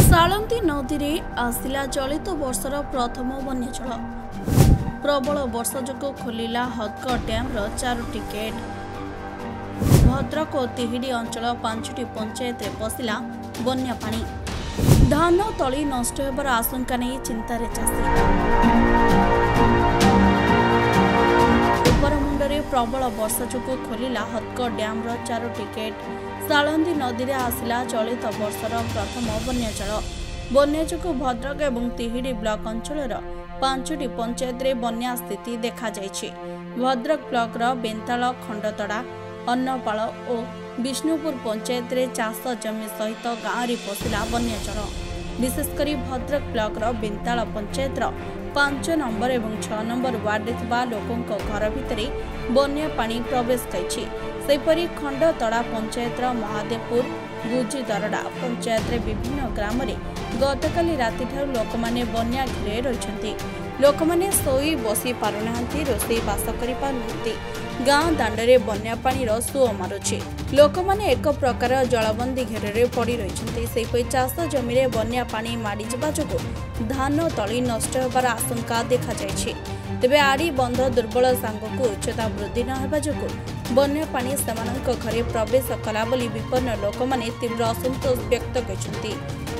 सालंदी नदी में आसला चलित वर्षर प्रथम बन्याजल प्रबल वर्षा जो खोलिला हदगड़ डैम 4टी गेट। भद्रक और तिहिडी अंचल 5टी पंचायत में पशिला बन्या पानी। धान तली नष्ट होबार आशंका नहीं चिंतार चाषी। उपरमुंडे प्रबल वर्षा जो खोलिला हदगड़ डैम 4टी गेट। सालंदी नदी में आसला चलित वर्षर प्रथम बन्याजल। बन्या जो भद्रक और तिहिडी ब्लॉक अंचल 5टी पंचायत में बन्या स्थिति देखा जायछि। भद्रक ब्लॉक बेंताल, खंडतड़ा, अन्नपाल और विष्णुपुर पंचायत में चाष जमी सहित गाँव में पशिला बन्याजल। विशेषकर भद्रक ब्लॉक बेंताल पंचायत 5 नंबर और 6 नंबर वार्ड लोकों घर भितर बन्या पानी प्रवेश करिछि। सेपरि खंडतड़ा पंचायत महादेवपुर, गुजी दरडा पंचायत विभिन्न ग्राम में गतकाली राति ठारू लोक माने बन्या घेरे रहिछन्ति। लोक माने सोई बसी पारुनाहांती, रोषेई बास करि पारुनाहांती। गाँ दांडरे बन्या पानीर सुओ मारुछि। लोक माने एक प्रकार जलबंदी घेरे पड़ी रहिछन्ति। सेपरि चाष जमी रे बन्या पानी माड़ी जिबा जोगु धान तली नष्ट होबार आशंका देखा जायछि। तेबे आड़ी बंध दुर्बल सांगकु उच्चता वृद्धि न हेबा जोगु बन्या पानी सेमानक घरे प्रवेश कला बोली विपन्न लोक माने तीव्र असंतोष व्यक्त करिसंती।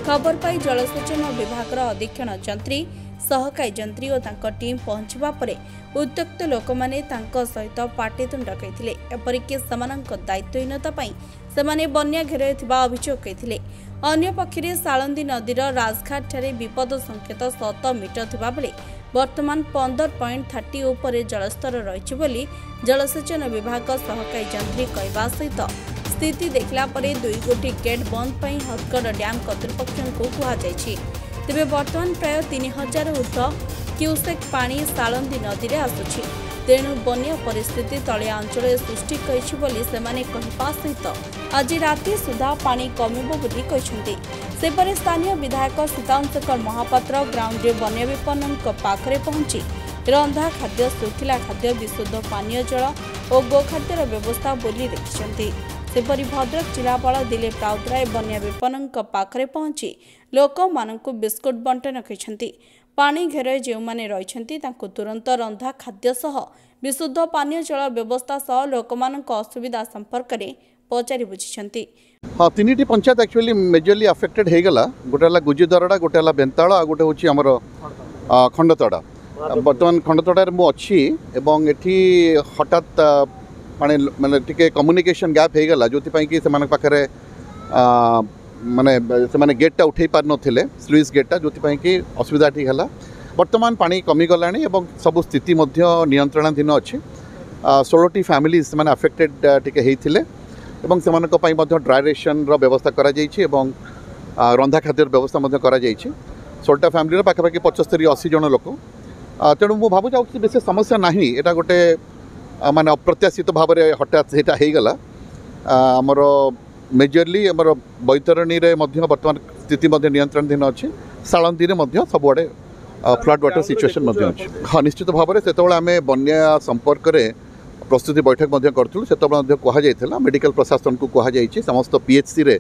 खबर पाई जलसेचन विभाग अधीक्षण जंत्री, सहकारी जंत्री और तांको टीम पहुंचबा परे उत्त्यक्त लोक माने तांको सहित पाटितुंड कइथिले। एपरिक सेमानक दायित्वहीनता पाई सेमाने बन्या घेरे थिबा अभियोग कइथिले। अन्य पक्षरे सालंदी नदीर राजघाट ठारे विपद संकेत 7 मीटर थिबा बेले वर्तमान 15.30 उपरे जलस्तर रहिछि बोली जलसेचन विभाग सहकारी जंत्री कहवा सहित स्थिति देखला परे 2 गोटी गेट बंद पई हदगड़ डैम कर्तृपक्षों को कहा जायछि। तेबे वर्तमान प्राय 3000 ऊर्ध्व क्यूसेक पानी सालंदी नदी में आसुछि। तेणु बन्या परिस्थिति तलिया अंचल सृष्टि करिछि बोली सेमाने कहवा सहित आज राति सुधा पानी कमिबो बोली कहिसंती। सेपरे स्थानीय विधायक सीतांशकर महापात्र ग्राउंड रे बन्या विपन्नक पाखरे पहुंची रंधा खाद्य, सुखिला खाद्य, विशुद्ध पानीय जल और गोखाद्यर व्यवस्था बोली देखिसंती। सेपरि भद्रक जिलापाल दिलीप राउतराय बन्या विपन्नक पाखरे पहुंची लोक मानकु बिस्कुट बंटन करिसंती। पानी घेरे जो माने रहिसंती तांको तुरंत रंधा खाद्य सह विशुद्ध पानीय जल व्यवस्था सह लोक मानक असुविधा संपर्क में पचारि बुझिसंती। हाँ, 3टी पंचायत एक्चुअली मेजरली अफेक्टेड हो गला। गोटे है गुजी दरडा, गोटे है बेंताल, आ गोटे हूँ आमर खंडतड़ा। बर्तमान खंडतड़ार मु अच्छी एवं एठी हठात माने माने टिके कम्युनिकेशन गैप हो गला जो कि से पाखे माने से माने गेटा उठे पार नथिले, स्लुइस गेटा जो कि असुविधा ठीक है। वर्तमान पानी कमिगला एवं सब स्थिति नियंत्रणाधीन अच्छी। 16टी फैमिली से अफेक्टेड टिके होते एवं से ड्राई रेशन व्यवस्था करा जायछि एवं रंधा खाद्य व्यवस्था करा जायछि। 16टा फैमिली पाखापाखि 75-80 जन लोक। तेणु मुझे भावुँ विशेष समस्या ना, यहाँ गोटे माने अप्रत्याशित भाव में हठात से होगला। आमर मेजरली आमर बैतरणी रे वर्तमान स्थिति नियंत्रणाधीन अच्छी। सालंदी में सबुआड़े फ्लड वाटर सिचुएशन अच्छी। हाँ, निश्चित भाव में से आम बन्या संपर्क में प्रस्तुति बैठक करूँ से कहुला मेडिकल प्रशासन को कहुई समस्त पीएचसी रे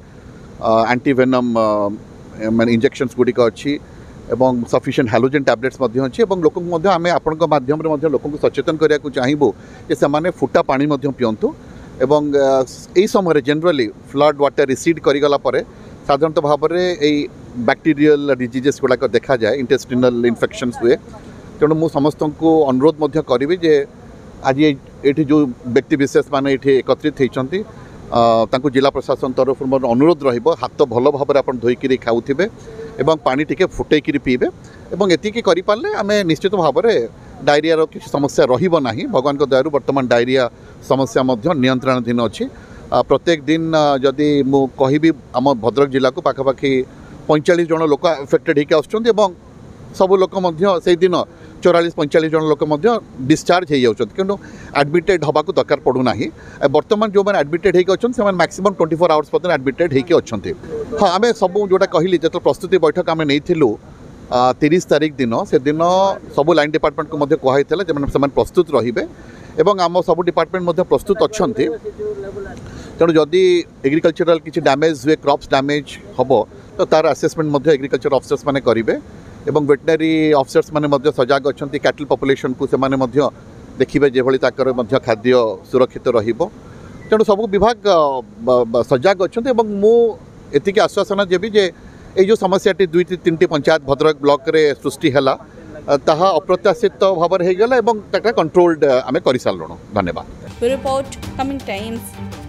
एंटीवेनम माने इंजेक्शंस गुड़िक अच्छी एवं सफिशिएंट हाइलोजेन टैबलेट्स अच्छी। लोक आम आपण माध्यम लोक सचेतन करने चाहबू कि से फुटा पानी पिंतु एवं यही समय जनरली फ्लड वाटर रिसीड करगला साधारणतः भाव में बैक्टीरियल डिजीजेस गुड़ाक देखा जाए, इंटेस्टिनल इन्फेक्शंस हुए। तेणु मुझ समस्त को अनुरोध करी जे आज ये जो व्यक्ति विशेष माने ये एकत्रित होती जिला प्रशासन तरफ अनुरोध रहिबो हाथ भल भाव में आप धोईकी खाऊे एवं पानी टिके फुटेकी पीबे एवं एतिकी करि पारले आमे निश्चित भाव में डायरिया किसी समस्या रहिबो नाही। भगवान दयारु वर्तमान डायरिया समस्या नियंत्रणाधीन अच्छी। प्रत्येक दिन जदि मु कहिबी आम भद्रक जिला को पाखापाखि 45 जन लोक अफेक्टेड होकर आसुचंती एवं सब लोक से दिन 44-45 जन लोक डिस्चार्ज हो जाती क्यों एडमिटेड हवा को दरकार पड़ूना। बर्तमान जो मैंने एडमिटेड होकर मैक्सिमम 24 आवर्स पर्यटन एडमिटेड होकर। हाँ, आम सब जोटा कहली जो प्रस्तुति बैठक आम नहीं 30 तारीख दिन से दिन सब लाइन डिपार्टमेंट को कहुई प्रस्तुत रे एवं आम सब डिपार्टमेंट प्रस्तुत अच्छा। तेणु जदि एग्रिकल्चरल किसी डैमेज हुए क्रॉप्स डैमेज हम तो तार आसेसमेंट एग्रीकल्चर ऑफिसर्स माने करेंगे एवं वेटनरी ऑफिसर्स माने सजग अच्छा कैटल पॉपुलेशन को से देखिए जेभली ताकर खाद्य सुरक्षित रहिबो तेणु सब विभाग सजग अच्छा मुझे आश्वासन देवी जे ये समस्याटी 2-3 पंचायत भद्रक ब्लॉक रे सृष्टि है ताहा अप्रत्याशित भाव में होगला कंट्रोल्ड आम कर सारूँ। धन्यवाद। Report coming times.